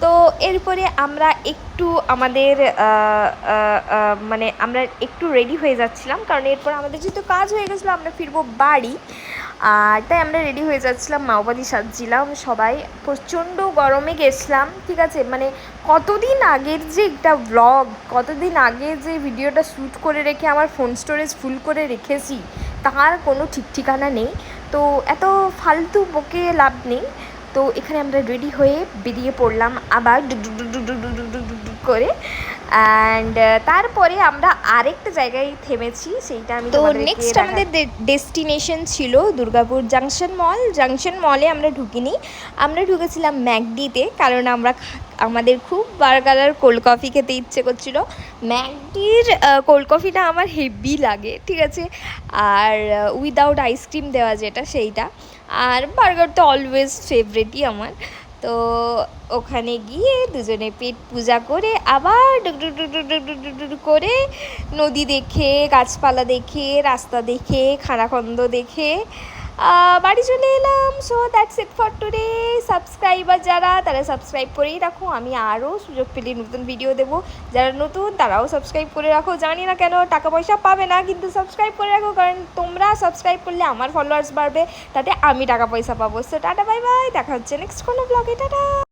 তো এরপরে আমরা একটু আমাদের মানে আমরা একটু রেডি হয়ে যাচ্ছিলাম, কারণ এরপর আমাদের যেহেতু কাজ হয়ে গেছিলো আমরা ফিরবো বাড়ি। আর তাই আমরা রেডি হয়ে যাচ্ছিলাম, মাওবাদি সাজছিলাম সবাই। প্রচণ্ড গরমে গেছিলাম, ঠিক আছে, মানে কতদিন আগের যে একটা ব্লগ, কতদিন আগে যে ভিডিওটা শ্যুট করে রেখে আমার ফোন স্টোরেজ ফুল করে রেখেছি তার কোনো ঠিক ঠিকানা নেই। তো এত ফালতু বকে লাভ নেই। তো এখানে আমরা রেডি হয়ে বেরিয়ে পড়লাম আবার ডুক ডুক ডুক ডুক ডুক ডুক ডুক ডুক ডুক করে। অ্যান্ড তারপরে আমরা আরেকটা জায়গায় থেমেছি, সেইটা আমি তো নেক্সট আমাদের ডেস্টিনেশন ছিল দুর্গাপুর জাংশন মলে আমরা ঢুকিনি, আমরা ঢুকেছিলাম ম্যাকডিতে, কারণ আমাদের খুব বার্গার আর কোল্ড কফি খেতে ইচ্ছে করছিল। ম্যাকডির কোল্ড কফিটা আমার হেভি লাগে, ঠিক আছে, আর উইদাউট আইসক্রিম দেওয়া যেটা সেইটা। আর বার্গার তো অলওয়েজ ফেভারিটই আমার। তো ওখানে গিয়ে দুজনে পেট পূজা করে আবার ডুক ডুক ডুক ডুক ডুক ডুক ডুক ডুক করে নদী দেখে, গাছপালা দেখে, রাস্তা দেখে, খানাখন্দ দেখে বাড়ি চলে এলাম। So that's it for today. Subscriber যারা, তারা সাবস্ক্রাইব করেই রাখো, আমি আরও সুযোগ পেলে নতুন ভিডিও দেবো। যারা নতুন তারাও সাবস্ক্রাইব করে রাখো, জানি না কেন টাকা পয়সা পাবে না, কিন্তু সাবস্ক্রাইব করে রাখো, কারণ তোমরা সাবস্ক্রাইব করলে আমার ফলোয়ার্স বাড়বে, তাতে আমি টাকা পয়সা পাবো। সো টাটা, বাই বাই, দেখা হচ্ছে নেক্সট কোনো ব্লগে, টাটা।